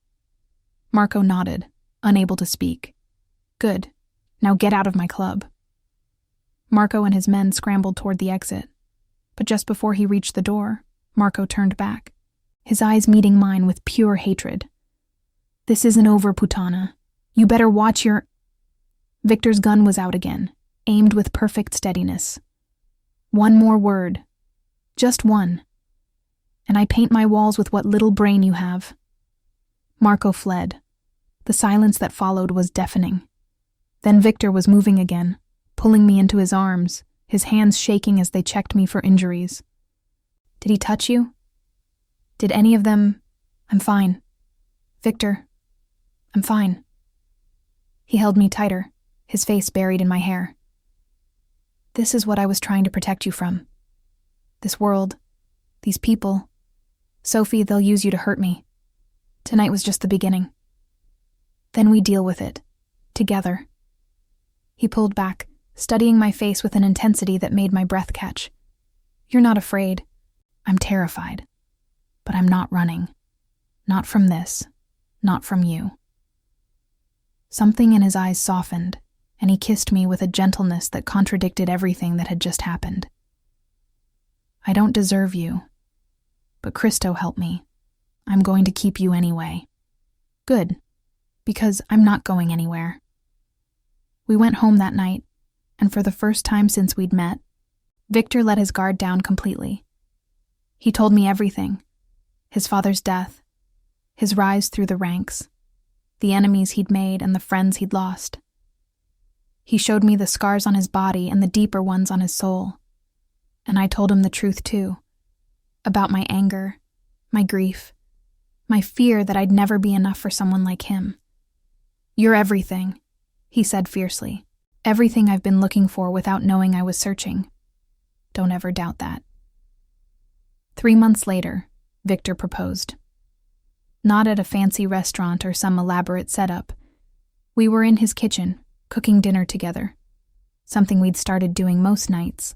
Marco nodded, unable to speak. Good. Now get out of my club. Marco and his men scrambled toward the exit. But just before he reached the door, Marco turned back, his eyes meeting mine with pure hatred. This isn't over, Putana. You better watch your... Victor's gun was out again, aimed with perfect steadiness. One more word. Just one. And I paint my walls with what little brain you have. Marco fled. The silence that followed was deafening. Then Victor was moving again, pulling me into his arms, his hands shaking as they checked me for injuries. Did he touch you? Did any of them... I'm fine. Victor, I'm fine. He held me tighter, his face buried in my hair. This is what I was trying to protect you from. This world, these people. Sophie, they'll use you to hurt me. Tonight was just the beginning. Then we deal with it, together. He pulled back, studying my face with an intensity that made my breath catch. You're not afraid. I'm terrified. But I'm not running. Not from this. Not from you. Something in his eyes softened, and he kissed me with a gentleness that contradicted everything that had just happened. I don't deserve you. But Christo helped me. I'm going to keep you anyway. Good. Because I'm not going anywhere. We went home that night, and for the first time since we'd met, Victor let his guard down completely. He told me everything. His father's death, his rise through the ranks, the enemies he'd made and the friends he'd lost. He showed me the scars on his body and the deeper ones on his soul. And I told him the truth too, about my anger, my grief, my fear that I'd never be enough for someone like him. You're everything, he said fiercely. Everything I've been looking for without knowing I was searching. Don't ever doubt that. 3 months later, Victor proposed. Not at a fancy restaurant or some elaborate setup. We were in his kitchen, cooking dinner together. Something we'd started doing most nights.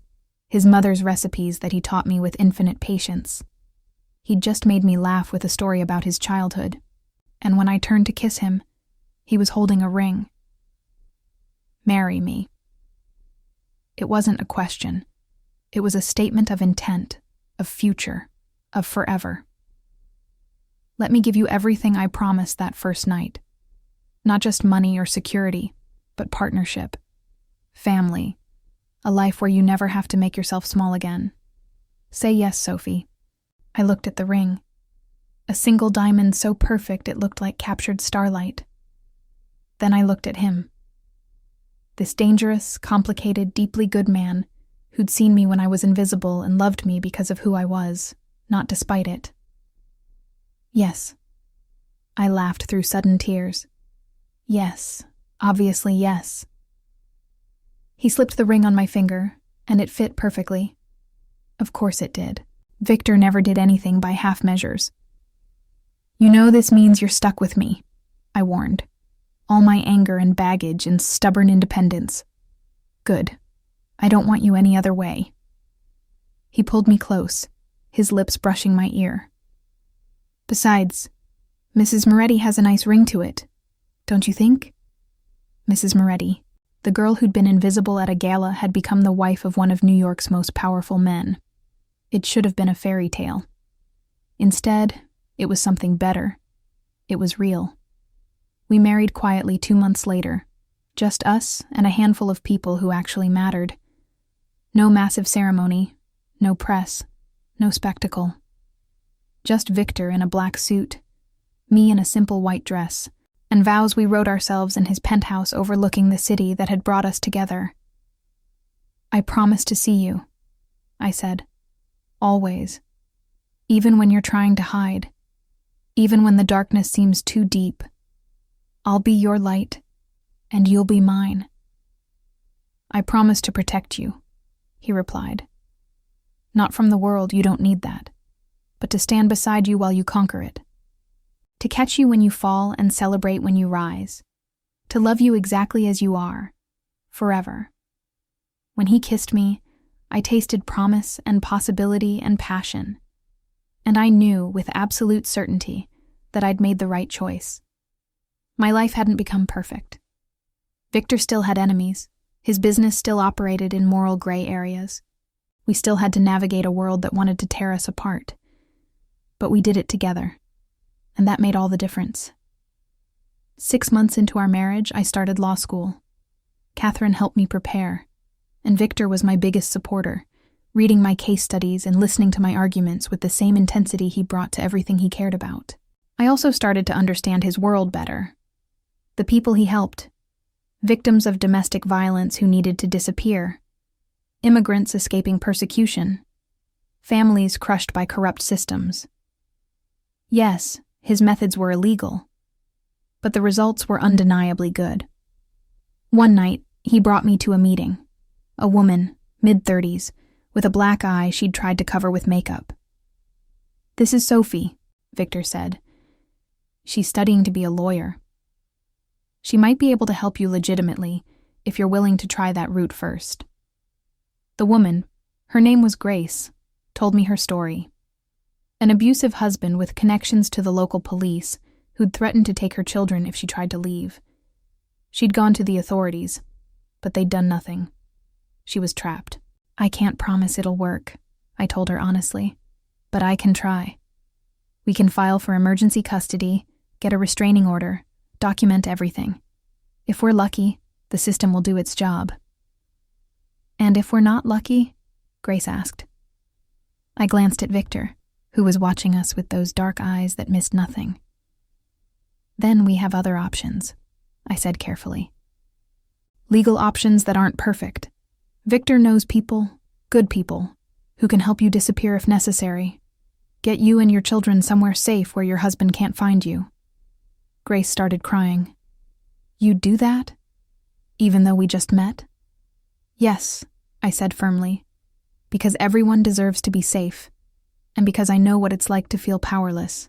His mother's recipes that he taught me with infinite patience. He'd just made me laugh with a story about his childhood. And when I turned to kiss him, he was holding a ring. Marry me. It wasn't a question. It was a statement of intent, of future, of forever. Let me give you everything I promised that first night. Not just money or security, but partnership, family, a life where you never have to make yourself small again. Say yes, Sophie. I looked at the ring. A single diamond so perfect it looked like captured starlight. Then I looked at him. This dangerous, complicated, deeply good man who'd seen me when I was invisible and loved me because of who I was, not despite it. Yes. I laughed through sudden tears. Yes, obviously yes. He slipped the ring on my finger, and it fit perfectly. Of course it did. Victor never did anything by half measures. You know this means you're stuck with me, I warned. All my anger and baggage and stubborn independence. Good. I don't want you any other way. He pulled me close, his lips brushing my ear. Besides, Mrs. Moretti has a nice ring to it, don't you think? Mrs. Moretti, the girl who'd been invisible at a gala, had become the wife of one of New York's most powerful men. It should have been a fairy tale. Instead, it was something better. It was real. We married quietly 2 months later, just us and a handful of people who actually mattered. No massive ceremony, no press, no spectacle. Just Victor in a black suit, me in a simple white dress, and vows we wrote ourselves in his penthouse overlooking the city that had brought us together. "I promise to see you," I said. "Always. Even when you're trying to hide. Even when the darkness seems too deep. I'll be your light, and you'll be mine." "I promise to protect you," he replied. "Not from the world, you don't need that, but to stand beside you while you conquer it. To catch you when you fall and celebrate when you rise. To love you exactly as you are, forever." When he kissed me, I tasted promise and possibility and passion, and I knew with absolute certainty that I'd made the right choice. My life hadn't become perfect. Victor still had enemies. His business still operated in moral gray areas. We still had to navigate a world that wanted to tear us apart. But we did it together, and that made all the difference. 6 months into our marriage, I started law school. Catherine helped me prepare, and Victor was my biggest supporter, reading my case studies and listening to my arguments with the same intensity he brought to everything he cared about. I also started to understand his world better. The people he helped. Victims of domestic violence who needed to disappear. Immigrants escaping persecution. Families crushed by corrupt systems. Yes, his methods were illegal, but the results were undeniably good. One night, he brought me to a meeting. A woman, mid-30s, with a black eye she'd tried to cover with makeup. "This is Sophie," Victor said. "She's studying to be a lawyer. She might be able to help you legitimately if you're willing to try that route first." The woman, her name was Grace, told me her story. An abusive husband with connections to the local police who'd threatened to take her children if she tried to leave. She'd gone to the authorities, but they'd done nothing. She was trapped. "I can't promise it'll work," I told her honestly, "but I can try. We can file for emergency custody, get a restraining order, document everything. If we're lucky, the system will do its job." "And if we're not lucky?" Grace asked. I glanced at Victor, who was watching us with those dark eyes that missed nothing. "Then we have other options," I said carefully. "Legal options that aren't perfect. Victor knows people, good people, who can help you disappear if necessary. Get you and your children somewhere safe where your husband can't find you." Grace started crying. "You'd do that? Even though we just met?" "Yes," I said firmly, "because everyone deserves to be safe, and because I know what it's like to feel powerless.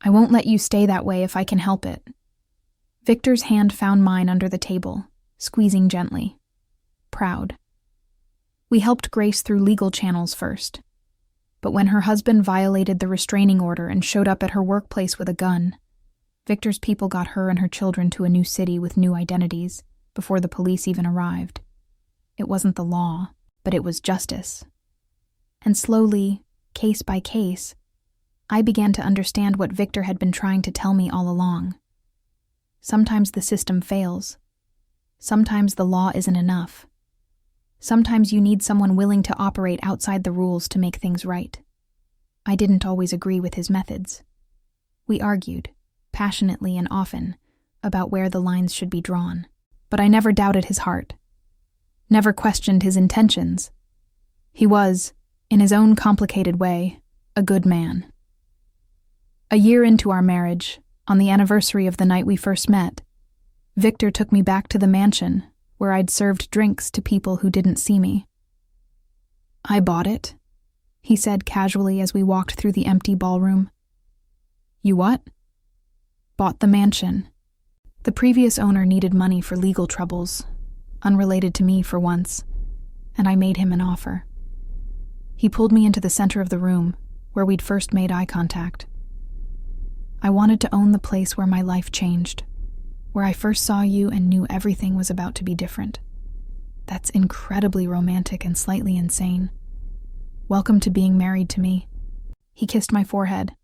I won't let you stay that way if I can help it." Victor's hand found mine under the table, squeezing gently. Proud. We helped Grace through legal channels first. But when her husband violated the restraining order and showed up at her workplace with a gun, Victor's people got her and her children to a new city with new identities before the police even arrived. It wasn't the law, but it was justice. And slowly, case by case, I began to understand what Victor had been trying to tell me all along. Sometimes the system fails. Sometimes the law isn't enough. Sometimes you need someone willing to operate outside the rules to make things right. I didn't always agree with his methods. We argued, passionately and often, about where the lines should be drawn. But I never doubted his heart. Never questioned his intentions. He was, in his own complicated way, a good man. A year into our marriage, on the anniversary of the night we first met, Victor took me back to the mansion where I'd served drinks to people who didn't see me. "I bought it," he said casually as we walked through the empty ballroom. "You what?" "Bought the mansion. The previous owner needed money for legal troubles, unrelated to me for once, and I made him an offer." He pulled me into the center of the room, where we'd first made eye contact. "I wanted to own the place where my life changed, where I first saw you and knew everything was about to be different. That's incredibly romantic and slightly insane. Welcome to being married to me." He kissed my forehead.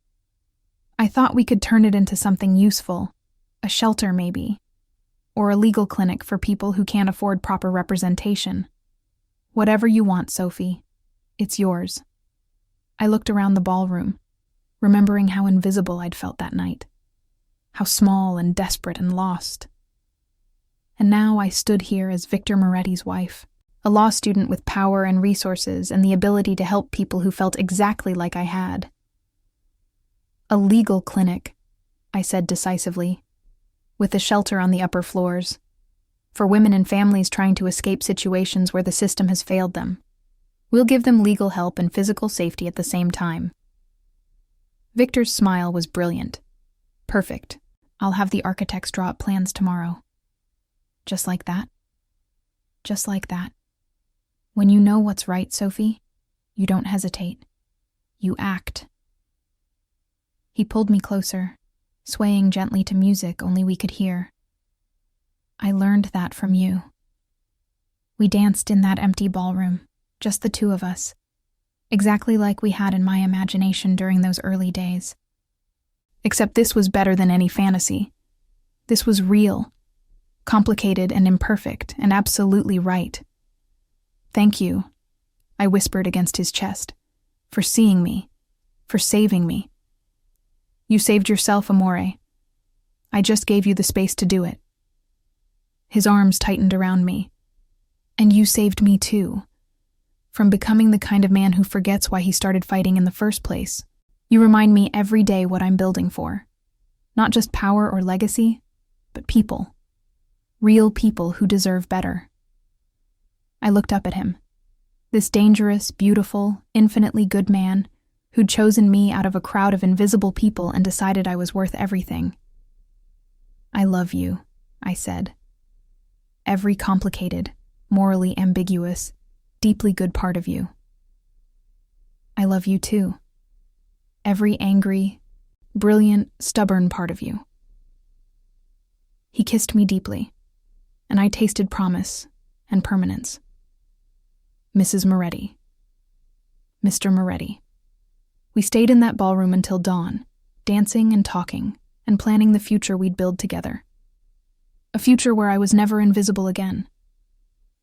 "I thought we could turn it into something useful, a shelter maybe, or a legal clinic for people who can't afford proper representation. Whatever you want, Sophie. It's yours." I looked around the ballroom, remembering how invisible I'd felt that night. how small and desperate and lost. And now I stood here as Victor Moretti's wife, a law student with power and resources and the ability to help people who felt exactly like I had. A legal clinic, I said decisively, with a shelter on the upper floors, for women and families trying to escape situations where the system has failed them. We'll give them legal help and physical safety at the same time. Victor's smile was brilliant. Perfect. I'll have the architects draw up plans tomorrow. Just like that? Just like that. When you know what's right, Sophie, you don't hesitate. You act. He pulled me closer, swaying gently to music only we could hear. I learned that from you. We danced in that empty ballroom, just the two of us, exactly like we had in my imagination during those early days. Except this was better than any fantasy. This was real, complicated and imperfect, and absolutely right. Thank you, I whispered against his chest, for seeing me, for saving me. You saved yourself, Amore. I just gave you the space to do it. His arms tightened around me. And you saved me too, from becoming the kind of man who forgets why he started fighting in the first place. You remind me every day what I'm building for. Not just power or legacy, but people. Real people who deserve better. I looked up at him. This dangerous, beautiful, infinitely good man who'd chosen me out of a crowd of invisible people and decided I was worth everything. I love you, I said. Every complicated, morally ambiguous, deeply good part of you. I love you too. Every angry, brilliant, stubborn part of you. He kissed me deeply, and I tasted promise and permanence. Mrs. Moretti. Mr. Moretti. We stayed in that ballroom until dawn, dancing and talking, and planning the future we'd build together. A future where I was never invisible again,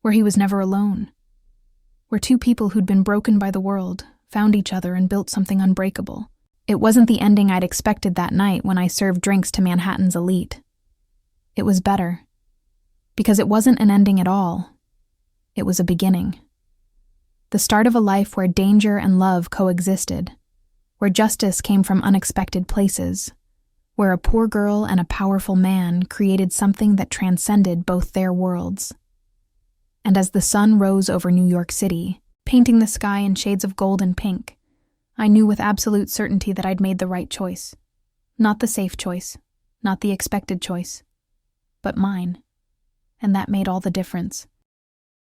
where he was never alone, where two people who'd been broken by the world found each other and built something unbreakable. It wasn't the ending I'd expected that night when I served drinks to Manhattan's elite. It was better, because it wasn't an ending at all. It was a beginning. The start of a life where danger and love coexisted, where justice came from unexpected places, where a poor girl and a powerful man created something that transcended both their worlds. And as the sun rose over New York City, painting the sky in shades of gold and pink, I knew with absolute certainty that I'd made the right choice. Not the safe choice, not the expected choice, but mine. And that made all the difference.